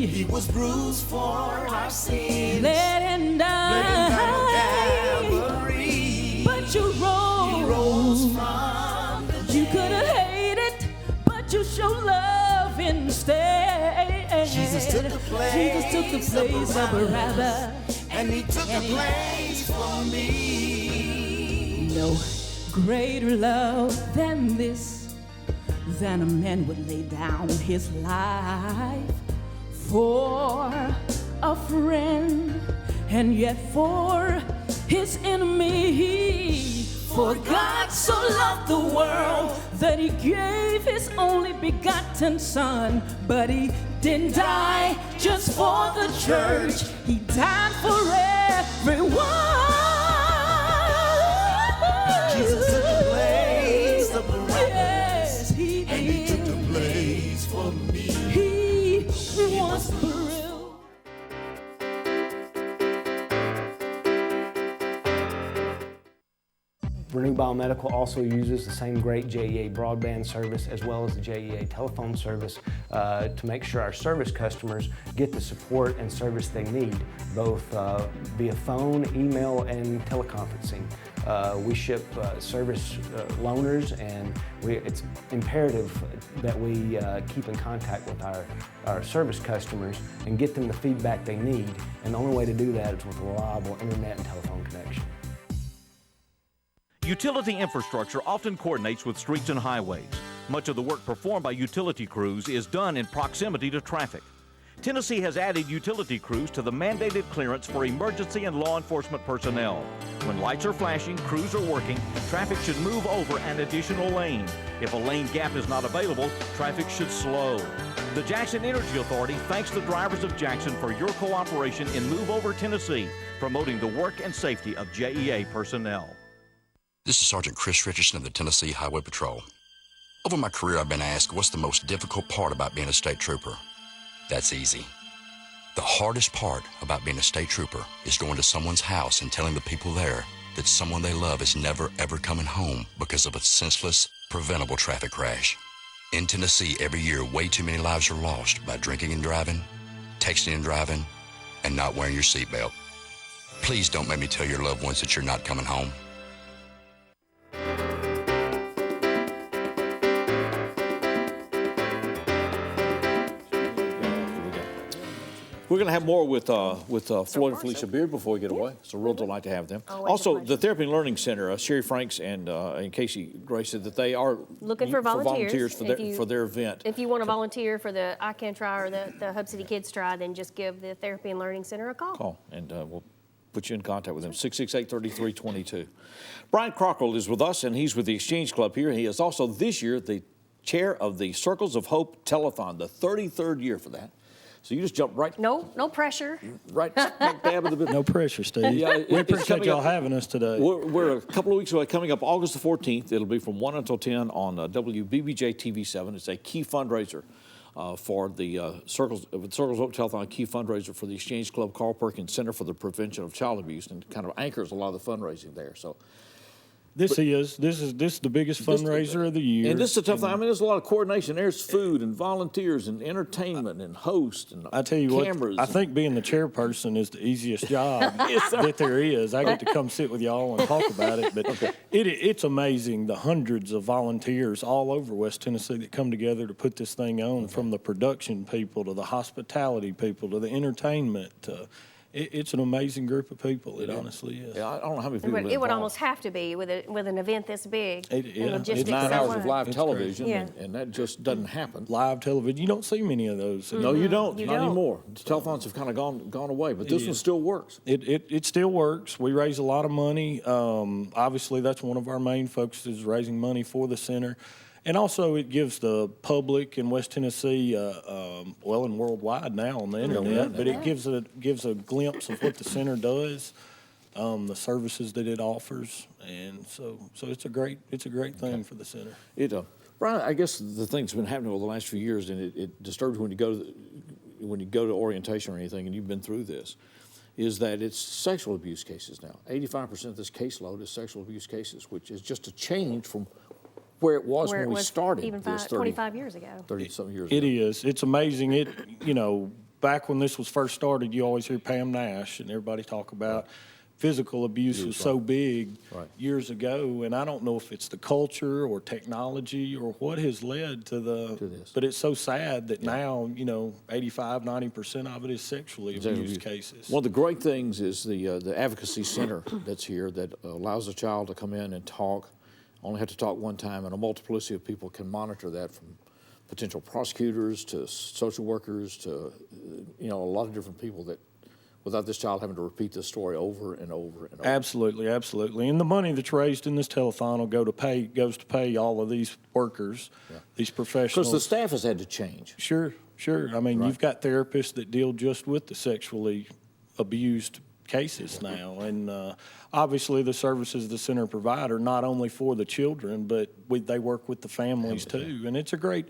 He was bruised for our sins, bled and died on Calvary. But you rose. He rose from the dead. You could have hated, but you show love instead. Jesus took the place of Barabbas, and he took the place for me. No greater love than this, than a man would lay down his life for a friend, and yet for his enemy. For God so loved the world that he gave his only begotten Son. But he didn't die just for the church, he died for everyone. Jesus took the place of Barabbas, yes, he and he took the place for me. He was bruised. Renew Biomedical also uses the same great JEA broadband service as well as the JEA telephone service to make sure our service customers get the support and service they need, both via phone, email, and teleconferencing. We ship service loaners, and it's imperative that we keep in contact with our service customers and get them the feedback they need. And the only way to do that is with a reliable internet and telephone connection. Utility infrastructure often coordinates with streets and highways. Much of the work performed by utility crews is done in proximity to traffic. Tennessee has added utility crews to the mandated clearance for emergency and law enforcement personnel. When lights are flashing, crews are working, traffic should move over an additional lane. If a lane gap is not available, traffic should slow. The Jackson Energy Authority thanks the drivers of Jackson for your cooperation in Move Over Tennessee, promoting the work and safety of JEA personnel. This is Sergeant Chris Richardson of the Tennessee Highway Patrol. Over my career, I've been asked, what's the most difficult part about being a state trooper? That's easy. The hardest part about being a state trooper is going to someone's house and telling the people there that someone they love is never ever coming home because of a senseless, preventable traffic crash. In Tennessee, every year, way too many lives are lost by drinking and driving, texting and driving, and not wearing your seatbelt. Please don't make me tell your loved ones that you're not coming home. We're going to have more with Floyd and Felicia Beard before we get away. It's a real delight to have them. Also, the Therapy and Learning Center, Sherry Franks and Casey Gray said that they are looking for volunteers for their event. If you want to volunteer for the I Can Try or the Hub City Kids Try, then just give the Therapy and Learning Center a call. And we'll put you in contact with them, 668-3322. Brian Crockle is with us, and he's with the Exchange Club here. He is also this year the chair of the Circles of Hope Telethon, the 33rd year for that. So you just jump right. No pressure. Right smack dab in the middle. No pressure, Steve. Yeah, we appreciate y'all having us today. We're a couple of weeks away. Coming up August the 14th. It'll be from 1 until 10 on WBBJ TV7. It's a key fundraiser for the Circles of Hope Telethon, key fundraiser for the Exchange Club Carl Perkins Center for the Prevention of Child Abuse, and kind of anchors a lot of the fundraising there. So. This is the biggest fundraiser of the year. And this is a tough thing. I mean, there's a lot of coordination. There's food and volunteers and entertainment and hosts and I tell you cameras. What, I think being the chairperson is the easiest job that there is. I get to come sit with y'all and talk about it. But it's amazing the hundreds of volunteers all over West Tennessee that come together to put this thing on, from the production people to the hospitality people to the entertainment. It's an amazing group of people. It honestly is. Yeah, I don't know how many people It would almost have to be with an event this big. It's 9 hours of live television, Yeah. and that just doesn't happen. Live television, you don't see many of those. No, you don't. Not anymore. The telethons have kind of gone away, but this one still works. It still works. We raise a lot of money. Obviously, that's one of our main focuses, raising money for the center. And also, it gives the public in West Tennessee, well, and worldwide now on the internet, but it gives a glimpse of what the center does, the services that it offers, and so it's a great thing for the center. Brian, I guess the thing that's been happening over the last few years, and it disturbs when you go to orientation or anything, and you've been through this, is that it's sexual abuse cases now. 85% of this caseload is sexual abuse cases, which is just a change from where it was when we started even this 25 years ago. 30-something years ago. It is. It's amazing. Back when this was first started, you always hear Pam Nash and everybody talk about physical abuse was so big years ago, and I don't know if it's the culture or technology or what has led to this. But it's so sad that now, 85, 90% of it is sexually abused cases. One of the great things is the advocacy center that's here that allows a child to come in and talk. Only have to talk one time, and a multiplicity of people can monitor that, from potential prosecutors to social workers to a lot of different people, that without this child having to repeat this story over and over and over. Absolutely, absolutely. And the money that's raised in this telethon will goes to pay all of these workers, these professionals. Because the staff has had to change. Sure. I mean, you've got therapists that deal just with the sexually abused cases now, and obviously the services the center provide are not only for the children, but they work with the families too, and it's a great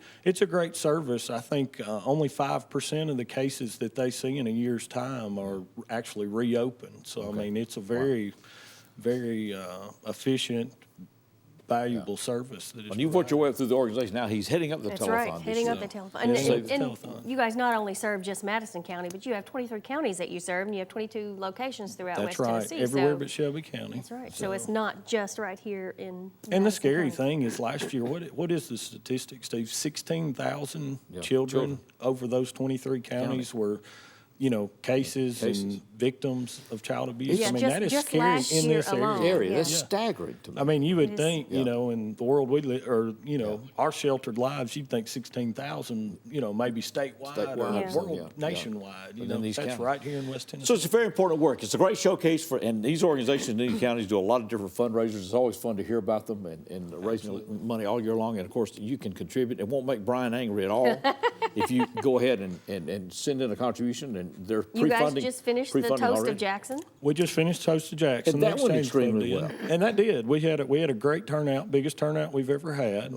service. I think only 5% of the cases that they see in a year's time are actually reopened. So I mean, it's a very efficient, valuable service. And you've worked your way up through the organization. Now he's heading up the That's telethon. right, heading up the telethon. And you guys not only serve just Madison County, but you have 23 counties that you serve, and you have 22 locations throughout West Tennessee. That's right, everywhere but Shelby County. That's right. So it's not just right here in And the scary thing is, last year, what is the statistic, Steve? 16,000 children over those 23 counties were cases and victims of child abuse. Yeah, I mean, that is scary in this area. That's staggering to me. I mean, you would think, in the world we live, or, our sheltered lives, you'd think 16,000, maybe statewide or nationwide. That's right here in West Tennessee. So it's a very important work. It's a great showcase and these organizations in these counties do a lot of different fundraisers. It's always fun to hear about them and raising money all year long. And of course, you can contribute. It won't make Brian angry at all if you go ahead and send in a contribution, and they're pre-funding. You guys just finished the Toast already. of Jackson? We just finished Toast of Jackson. And that went extremely well. And that did. We had a great turnout, biggest turnout we've ever had.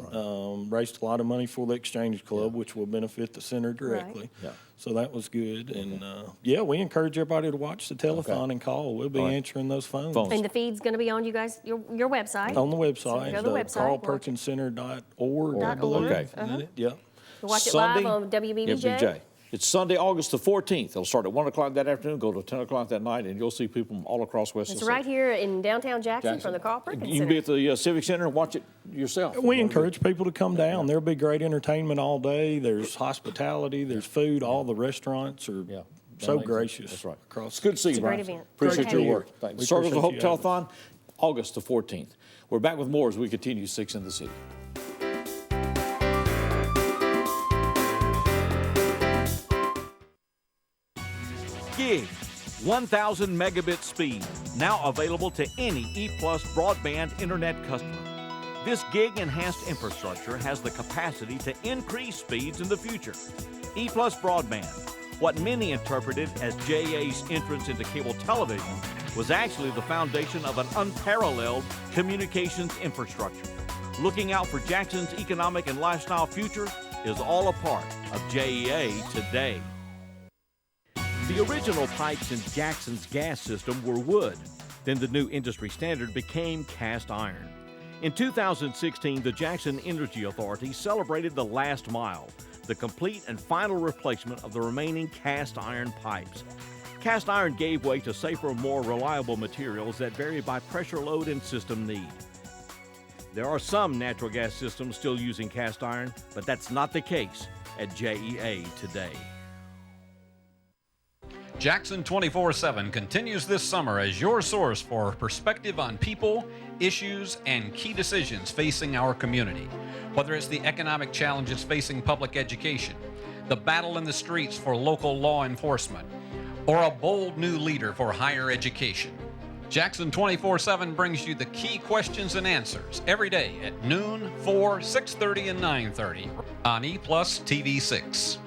Raised a lot of money for the Exchange Club, which will benefit the center directly. Yeah. So that was good. And we encourage everybody to watch the telethon and call. We'll be answering those phones. And the feed's going to be on your website. On the website. So go to the website. CarlPerkinsCenter.org, I believe. Okay. Yeah. Watch it live on WBBJ. It's Sunday, August the 14th. It'll start at 1 o'clock that afternoon, go to 10 o'clock that night, and you'll see people from all across West Tennessee. It's right here in downtown Jackson from the Carl Perkins You can be at the Civic Center and watch it yourself. We encourage people to come down. There'll be great entertainment all day. There's hospitality. There's food. All the restaurants are so gracious. That's right. It's good to see you, Brian. It's a great event. Appreciate your work. We Thanks. Circles of Hope appreciate you Telethon, August the 14th. We're back with more as we continue 6 in the City. Gig, 1,000 megabit speed, now available to any E+ broadband internet customer. This gig enhanced infrastructure has the capacity to increase speeds in the future. E+ broadband, what many interpreted as JA's entrance into cable television, was actually the foundation of an unparalleled communications infrastructure. Looking out for Jackson's economic and lifestyle future is all a part of JEA today. The original pipes in Jackson's gas system were wood. Then the new industry standard became cast iron. In 2016, the Jackson Energy Authority celebrated the last mile, the complete and final replacement of the remaining cast iron pipes. Cast iron gave way to safer, more reliable materials that vary by pressure load and system need. There are some natural gas systems still using cast iron, but that's not the case at JEA today. Jackson 24/7 continues this summer as your source for perspective on people, issues, and key decisions facing our community. Whether it's the economic challenges facing public education, the battle in the streets for local law enforcement, or a bold new leader for higher education. Jackson 24/7 brings you the key questions and answers every day at noon, 4, 6:30, and 9:30 on E+ TV6.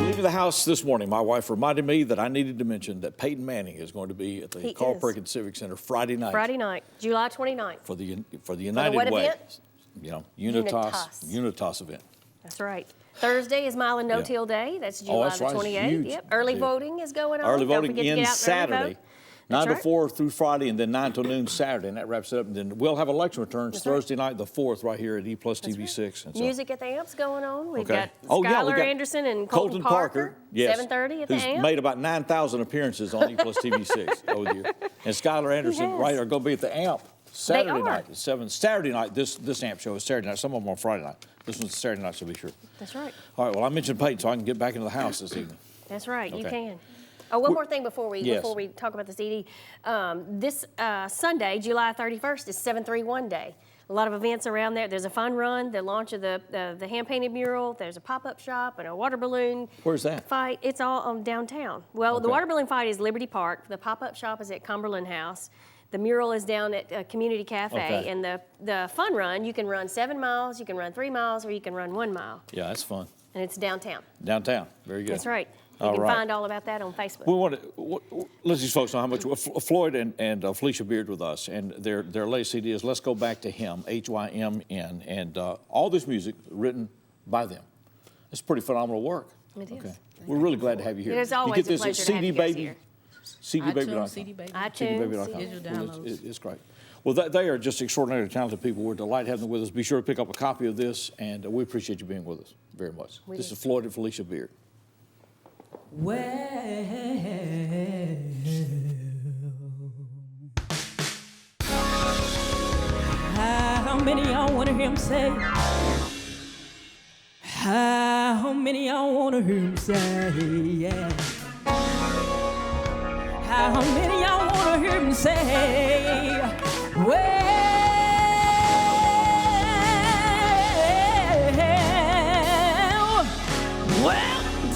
Leaving the house this morning, my wife reminded me that I needed to mention that Peyton Manning is going to be at the Carl Perkins Civic Center Friday night. Friday night, July 29th. For the United what Way. Event? You know, Unitas event. That's right. Thursday is Mile and No Till Day. That's July that's the right. 28th. Huge. Yep. Early voting is going on. Early Don't voting forget to get ends out and early Saturday. vote. 9 to right. 4 through Friday, and then 9 till noon Saturday, and that wraps it up. And then we'll have election returns Thursday night, the 4th, right here at E+ TV6. And so, Music at the Amp's going on. We've okay. got we Skylar got Anderson and Colton Parker. Yes, 7:30 at the who's Amp. made about 9,000 appearances on E+ TV6 over the year. And Skylar Anderson, right, are going to be at the Amp Saturday night at 7. Saturday night, this Amp show is Saturday night. Some of them on Friday night. This one's Saturday night, so be sure. That's right. All right, well, I mentioned Peyton, so I can get back into the house this evening. That's right, you Okay. can. Oh, one more thing before we Yes. talk about the CD. This Sunday, July 31st, is 731 Day. A lot of events around there. There's a fun run, the launch of the hand-painted mural. There's a pop-up shop and a water balloon Where's that? fight. It's all downtown. Well, the water balloon fight is Liberty Park. The pop-up shop is at Cumberland House. The mural is down at Community Cafe. Okay. And the fun run, you can run 7 miles, you can run 3 miles, or you can run 1 mile. Yeah, that's fun. And it's downtown. Downtown, very good. That's right. You All can right. find all about that on Facebook. We want to let these folks know how much Floyd and Felicia Beard with us, and their latest CD is "Let's Go Back to Him," HYMN, and all this music written by them. It's pretty phenomenal work. It is. Okay, we're really glad to have you here. It is you always get a this pleasure at to have you guys CD here. CDBaby.com. iTunes, CDBaby.com. digital Well, it's great. Well, they are just extraordinarily talented people. We're delighted to have them with us. Be sure to pick up a copy of this, and we appreciate you being with us very much. This is Floyd and Felicia Beard. Well, how many y'all want to hear him say? How many y'all want to hear him say? Yeah. How many y'all want to hear him say? Well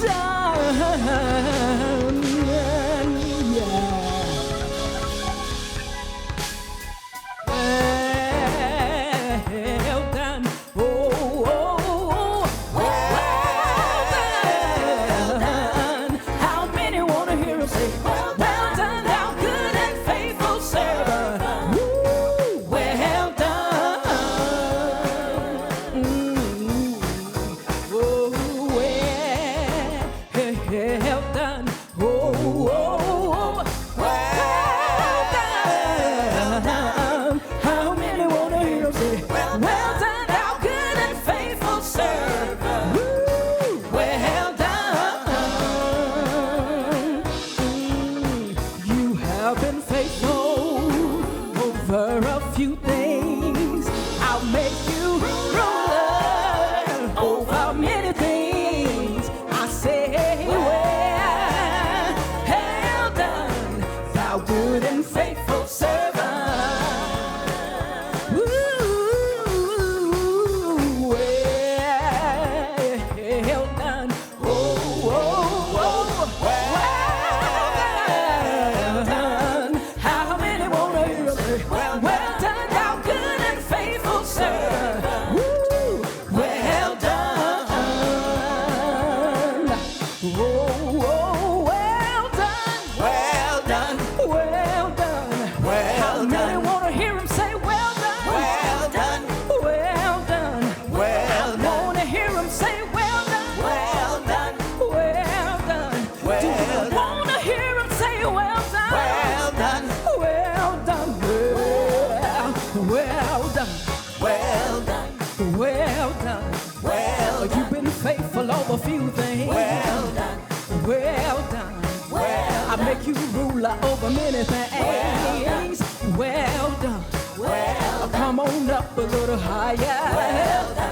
done, yeah. Well done, oh, well done. How many want to hear him say, well done, thou good and faithful servant? Woo, well done. Oh, well done. Oh, well done. How many want to hear him say, well done, thou good and faithful servant? Woo, well done. You have been faithful over a few things. I'll make you ruler over many things. I say, well done, thou good and faithful servant. Ooh, well done. Well done. How many want to hear him say, well done, thou good and faithful servant. Woo, well done. Oh, well done. Well done. Well done. How many want to hear him say, well done? Well done. Well done. Well done. Want to hear him say, well done? Well done. Well done. Do you want to hear him say, well done? Well done. Well done. Well done. Well done. Well done. Well, you've been faithful over few things. Well done. Well done. Well, I make you ruler over many things. Well done. Well, come on up higher. Well,